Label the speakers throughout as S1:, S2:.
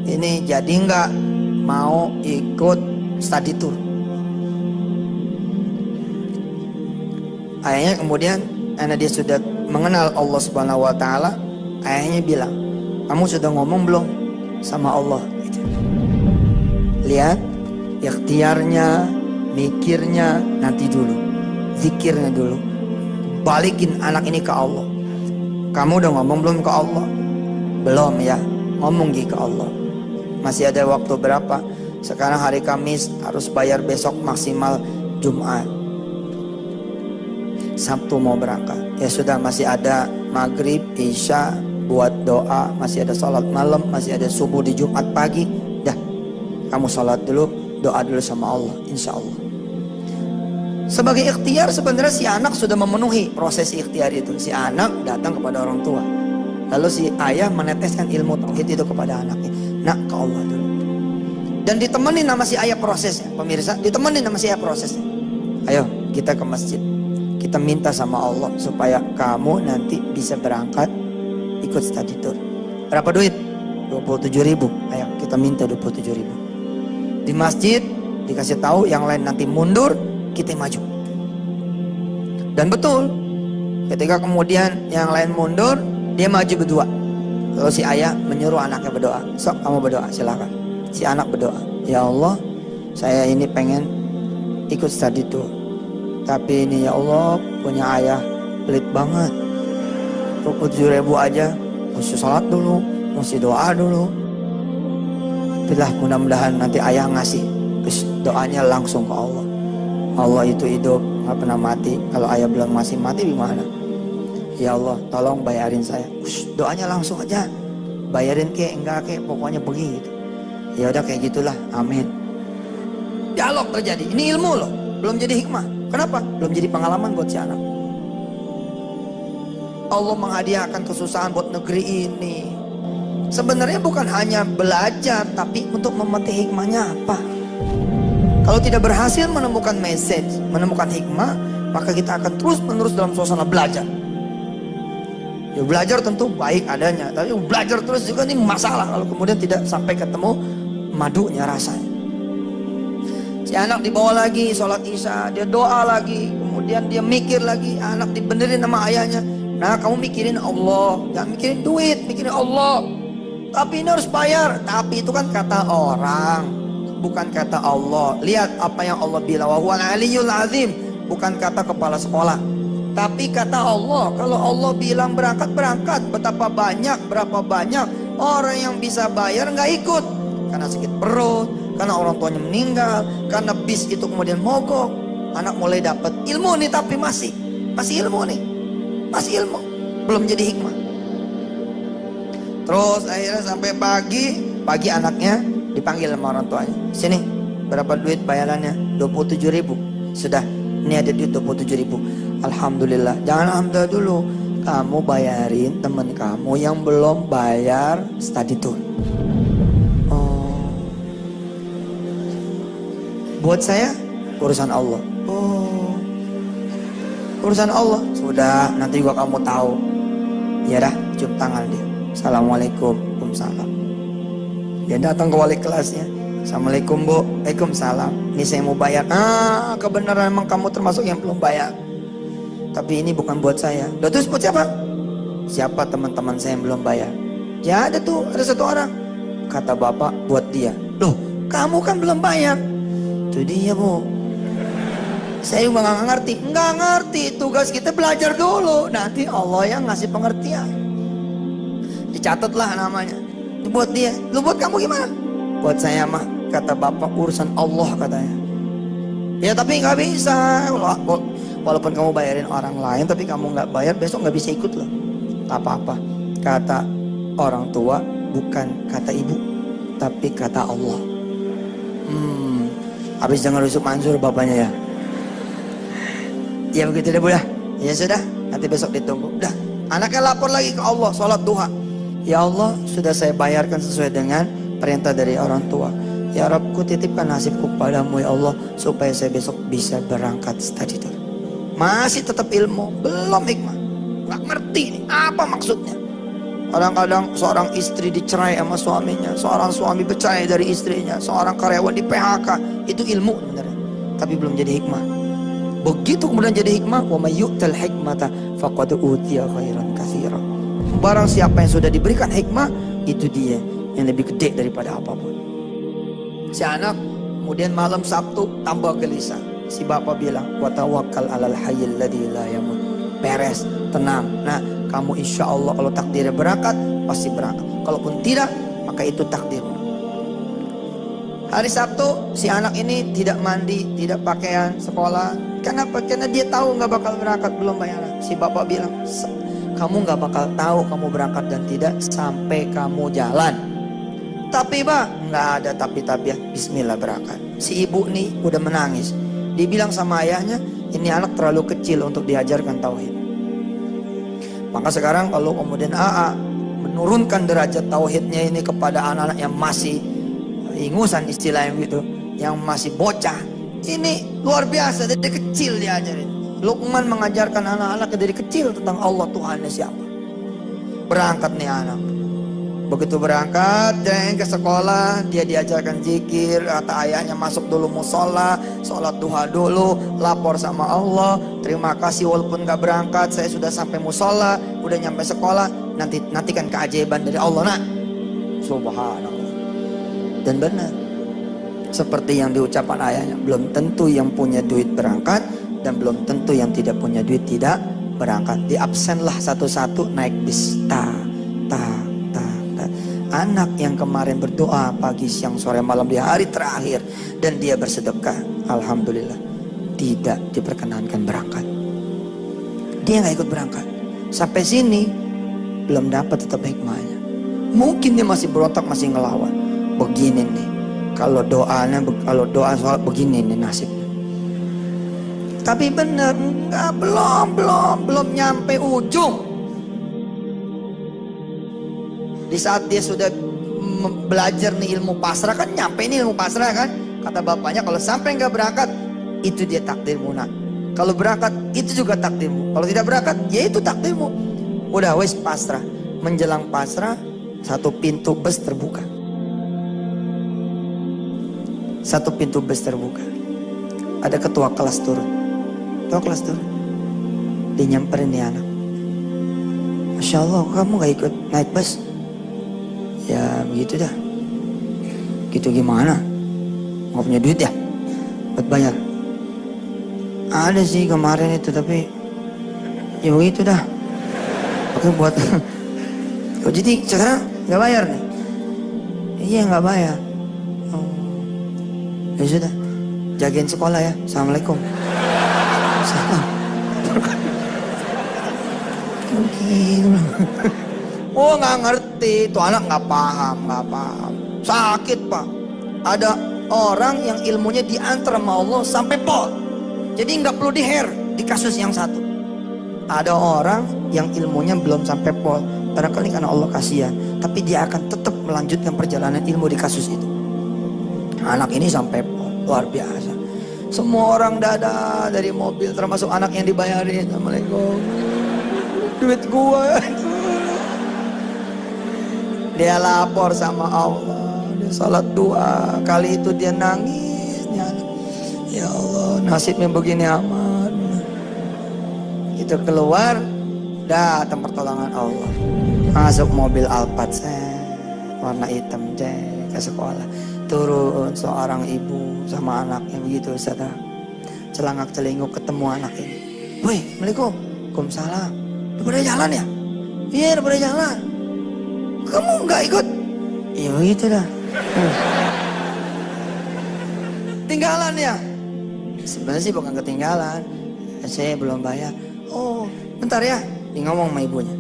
S1: ini jadi nggak mau ikut study tour. Ayahnya kemudian karena dia sudah mengenal Allah Subhanahu wa taala, ayahnya bilang, "Kamu sudah ngomong belum sama Allah?" Gitu. Lihat, ikhtiarnya, mikirnya nanti dulu, zikirnya dulu. Balikin anak ini ke Allah. Kamu udah ngomong belum ke Allah? Belum ya, ngomong ke Allah. Masih ada waktu berapa? Sekarang hari Kamis, harus bayar besok maksimal Jumat. Sabtu mau berangkat. Ya sudah, masih ada maghrib, isya buat doa, masih ada sholat malam, masih ada subuh di Jumat pagi. Dah, kamu sholat dulu, doa dulu sama Allah, insya Allah. Sebagai ikhtiar sebenarnya si anak sudah memenuhi proses ikhtiar itu. Si anak datang kepada orang tua. Lalu si ayah meneteskan ilmu tauhid itu kepada anaknya. Nak, ke Allah dulu. Dan ditemenin sama si ayah prosesnya. Pemirsa, ditemenin sama si ayah prosesnya. Ayo kita ke masjid. Kita minta sama Allah supaya kamu nanti bisa berangkat ikut study tour. Berapa duit? 27.000. Ayo kita minta 27.000. Di masjid dikasih tahu, yang lain nanti mundur, kita maju. Dan betul, ketika kemudian yang lain mundur, dia maju berdua. Lalu si ayah menyuruh anaknya berdoa. Sok, kamu berdoa, silakan. Si anak berdoa, ya Allah, saya ini pengen ikut study tour, tapi ini ya Allah, punya ayah pelit banget. 27.000 aja, mesti sholat dulu, mesti doa dulu. Itulah, mudah-mudahan nanti ayah ngasih. Terus doanya langsung ke Allah. Allah itu hidup, gak pernah mati. Kalau ayah belum masih mati gimana? Ya Allah, tolong bayarin saya. Doanya langsung aja. Bayarin kek, enggak kek, pokoknya begitu. Ya udah kayak gitulah, amin. Dialog terjadi. Ini ilmu loh, belum jadi hikmah. Kenapa? Belum jadi pengalaman buat si anak. Allah menghadiahkan kesusahan buat negeri ini. Sebenarnya bukan hanya belajar, tapi untuk memetik hikmahnya apa. Kalau tidak berhasil menemukan message, menemukan hikmah, maka kita akan terus menerus dalam suasana belajar. Ya belajar tentu baik adanya, tapi belajar terus juga ini masalah kalau kemudian tidak sampai ketemu madunya rasanya. Si anak dibawa lagi sholat isya, dia doa lagi, kemudian dia mikir lagi, anak dibenerin sama ayahnya. Nah, kamu mikirin Allah, jangan mikirin duit, mikirin Allah. Tapi ini harus bayar. Tapi itu kan kata orang, bukan kata Allah. Lihat apa yang Allah bilang, wa huwal aliyyul azim, bukan kata kepala sekolah. Tapi kata Allah, kalau Allah bilang berangkat, berangkat. Betapa banyak, berapa banyak orang yang bisa bayar nggak ikut. Karena sakit perut, karena orang tuanya meninggal, karena bis itu kemudian mogok. Anak mulai dapat ilmu nih, tapi masih ilmu nih. Masih ilmu, belum jadi hikmah. Terus akhirnya sampai pagi anaknya dipanggil sama orang tuanya. Sini, berapa duit bayarannya? 27.000. Sudah, ini ada duit 27.000. Alhamdulillah. Jangan alhamdulillah dulu. Kamu bayarin teman kamu yang belum bayar study tour. Oh. Buat saya urusan Allah. Oh. Urusan Allah. Sudah, nanti juga kamu tahu. Ya dah, cium tangan dia. Assalamualaikum, waalaikumsalam. Dia datang ke wali kelasnya. Assalamualaikum bu, waalaikumsalam. Ini saya mau bayar. Kebenaran emang kamu termasuk yang belum bayar. Tapi ini bukan buat saya. Loh, terus buat siapa? Siapa teman-teman saya yang belum bayar? Ya ada tuh, ada satu orang. Kata bapak, buat dia. Loh, kamu kan belum bayar. Itu dia bu. Saya juga nggak ngerti. Nggak ngerti, tugas kita belajar dulu. Nanti Allah yang ngasih pengertian. Dicatatlah namanya. Buat dia. Lu buat kamu gimana? Buat saya mah, kata bapak, urusan Allah katanya. Ya tapi nggak bisa. Walaupun kamu bayarin orang lain, tapi kamu nggak bayar, besok nggak bisa ikut loh. Tak apa-apa. Kata orang tua, bukan kata ibu, tapi kata Allah. Habis jangan rusuk Mansur bapaknya ya. Ya begitu deh bu ya. Ya sudah, nanti besok ditunggu. Udah, anaknya lapor lagi ke Allah, sholat duha. Ya Allah, sudah saya bayarkan sesuai dengan perintah dari orang tua. Ya Rabbku, titipkan nasibku padamu ya Allah, supaya saya besok bisa berangkat study tour. Masih tetap ilmu, belum hikmah. Gak ngerti nih, apa maksudnya. Kadang-kadang seorang istri dicerai sama suaminya, seorang suami bercerai dari istrinya, seorang karyawan di PHK. Itu ilmu sebenarnya, tapi belum jadi hikmah. Begitu kemudian jadi hikmah, wa may yu'tal hikmata faqad utiya khairan katsiran. Barang siapa yang sudah diberikan hikmah, itu dia yang lebih gede daripada apapun. Si anak kemudian malam Sabtu tambah gelisah. Si bapak bilang, wa tawakkal 'alal hayyil ladzi la yamut. Beres, tenang. Nah, kamu insya Allah kalau takdirnya berangkat, pasti berangkat. Kalaupun tidak, maka itu takdirmu. Hari Sabtu, si anak ini tidak mandi, tidak pakaian sekolah. Kenapa? Karena dia tahu nggak bakal berangkat, belum bayaran. Si bapak bilang, kamu nggak bakal tahu kamu berangkat dan tidak sampai kamu jalan. Tapi pak, nggak ada tapi-tapi ya. Bismillah berangkat. Si ibu nih udah menangis. Dia bilang sama ayahnya, ini anak terlalu kecil untuk diajarkan tauhid. Maka sekarang kalau kemudian AA menurunkan derajat tauhidnya ini kepada anak-anak yang masih ingusan istilahnya gitu, yang masih bocah, ini luar biasa dari kecil diajarin. Luqman mengajarkan anak-anak dari kecil tentang Allah Tuhannya siapa. Berangkat nih anak. Begitu berangkat, dia ke sekolah, dia diajarkan zikir, kata ayahnya masuk dulu musola, sholat duha dulu, lapor sama Allah, terima kasih walaupun gak berangkat, saya sudah sampai musola, udah nyampe sekolah, nantikan keajaiban dari Allah nak. Subhanallah. Dan benar, seperti yang diucapkan ayahnya, belum tentu yang punya duit berangkat, dan belum tentu yang tidak punya duit tidak berangkat. Di absenlah satu-satu naik bis, Anak yang kemarin berdoa pagi, siang, sore, malam di hari terakhir dan dia bersedekah, alhamdulillah tidak diperkenankan berangkat. Dia nggak ikut berangkat. Sampai sini belum dapat tetap hikmahnya. Mungkin dia masih berontak, masih ngelawan. Begini nih, kalau doa soal begini nih nasibnya. Tapi benar, enggak, belum nyampe ujung. Di saat dia sudah belajar nih ilmu pasrah, kan nyampe ini ilmu pasrah kan. Kata bapaknya, kalau sampai nggak berangkat, itu dia takdirmu nak. Kalau berangkat, itu juga takdirmu. Kalau tidak berangkat, ya itu takdirmu. Udah wes pasrah. Menjelang pasrah, satu pintu bus terbuka. Satu pintu bus terbuka. Ada ketua kelas turun. Ketua kelas turun. Dia nyamperin nih anak. Masya Allah, kamu gak ikut naik bus? Ya begitu dah. Gitu gimana? Nggak punya duit ya? Buat bayar? Ada sih kemarin itu, tapi ya begitu dah. Oke buat. Oh, jadi sekarang nggak bayar nih? Iya nggak bayar. Oh. Ya sudah, jagain sekolah ya. Assalamualaikum. Salam. Gila. Oh nggak ngerti, tuh anak nggak paham. Sakit pak. Ada orang yang ilmunya diantar sama Allah sampai pol. Jadi nggak perlu di kasus yang satu. Ada orang yang ilmunya belum sampai pol. Barangkali karena Allah kasihan, tapi dia akan tetap melanjutkan perjalanan ilmu di kasus itu. Anak ini sampai pol, luar biasa. Semua orang dada dari mobil, termasuk anak yang dibayarin. Assalamualaikum. Duit gua. Dia lapor sama Allah, dia salat doa. Kali itu dia nangis, ya Allah nasibnya begini amat. Itu keluar, datang pertolongan Allah. Masuk mobil Alphard warna hitam ke sekolah. Turun seorang ibu sama anaknya begitu, Ustaz. Celangak celinguk ketemu anak ini. Woi, Assalamualaikum. Waalaikumsalam. Udah pada jalan ya? Iya, udah pada jalan. Kamu nggak ikut? Ya begitu dah. Tinggalan ya? Sebenarnya sih bukan ketinggalan. Saya belum bayar. Oh, bentar ya. Dia ngomong sama ibunya.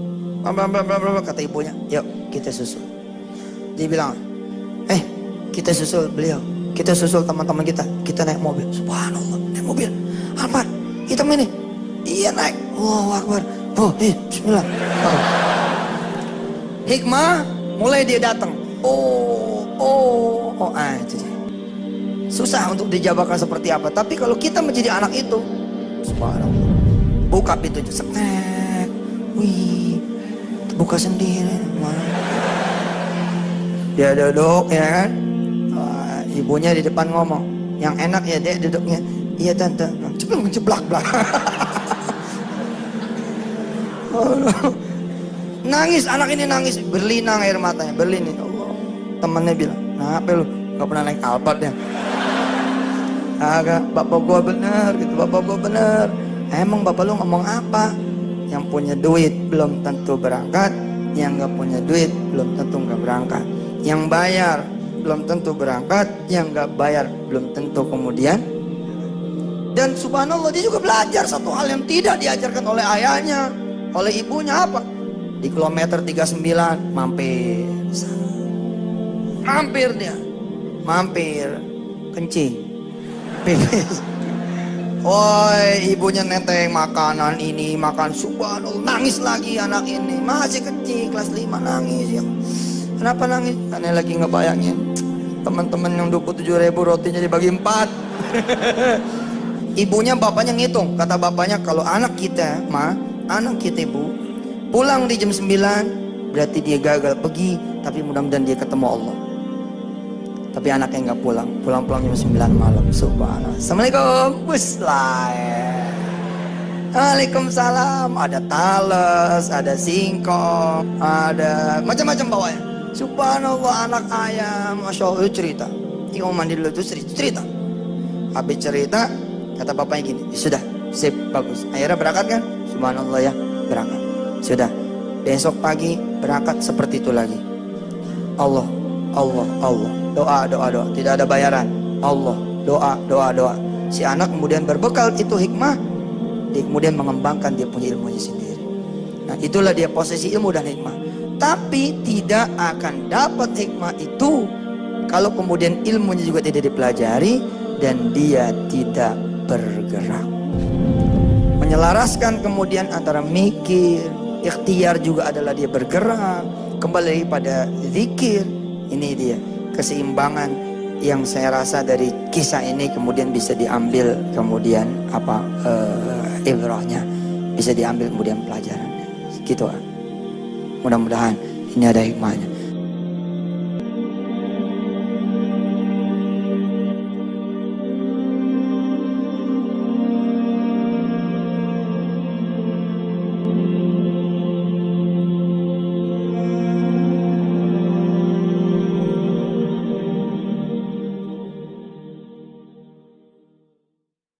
S1: Kata ibunya, yuk kita susul. Dia bilang, kita susul beliau. Kita susul teman-teman kita. Kita naik mobil. Subhanallah, naik mobil. Alphard, hitam ini. Iya naik. Allahu Akbar. Oh, bismillah. Oh. Hikmah, mulai dia datang. Itu dia. Susah untuk dijabarkan seperti apa. Tapi kalau kita menjadi anak itu, subhanallah, buka pintunya, setek, wih, buka sendiri. Dia duduk ya kan. Ibunya di depan ngomong, yang enak ya dek duduknya. Iya tante, ceplak-ceplak. Nangis, anak ini nangis, berlinang air matanya, berlinang. Allah. Temennya bilang, kenapa lu gak pernah naik Alphard ya? Agak, bapak gua bener gitu, bapak gua bener. Emang bapak lu ngomong apa? Yang punya duit belum tentu berangkat, yang gak punya duit belum tentu gak berangkat. Yang bayar belum tentu berangkat, yang gak bayar belum tentu kemudian. Dan subhanallah dia juga belajar satu hal yang tidak diajarkan oleh ayahnya, oleh ibunya apa? Di kilometer 39 mampir dia, mampir kencing, pipis. Woi, ibunya neteng makanan ini, makan, subhanallah, nangis lagi anak ini, masih kecil kelas 5 nangis ya. Kenapa nangis? Karena lagi ngebayangin teman-teman yang 27.000 rotinya dibagi 4. Ibunya bapaknya ngitung, kata bapaknya kalau anak kita, anak kita ibu pulang di jam 9 berarti dia gagal pergi, tapi mudah-mudahan dia ketemu Allah. Tapi anaknya nggak pulang, pulang jam 9 malam. Subhanallah. Assalamualaikum, Muslim. Waalaikumsalam. Ada talas, ada singkong, ada macam-macam bawahnya. Subhanallah, anak ayam, masya Allah cerita. Tinggal mandi dulu itu cerita. Habis cerita, kata bapaknya gini, sudah, sip, bagus. Akhirnya berangkat kan? Subhanallah ya, berangkat. Sudah, besok pagi berangkat seperti itu lagi. Allah, doa, tidak ada bayaran. Allah, doa. Si anak kemudian berbekal itu hikmah, dia kemudian mengembangkan dia punya ilmunya sendiri. Nah, itulah dia posisi ilmu dan hikmah. Tapi tidak akan dapat hikmah itu kalau kemudian ilmunya juga tidak dipelajari dan dia tidak bergerak. Menyelaraskan kemudian antara mikir, ikhtiar juga adalah dia bergerak, kembali pada zikir. Ini dia keseimbangan yang saya rasa dari kisah ini kemudian bisa diambil kemudian ibrahnya, bisa diambil kemudian pelajarannya. Gitu. Mudah-mudahan ini ada hikmahnya.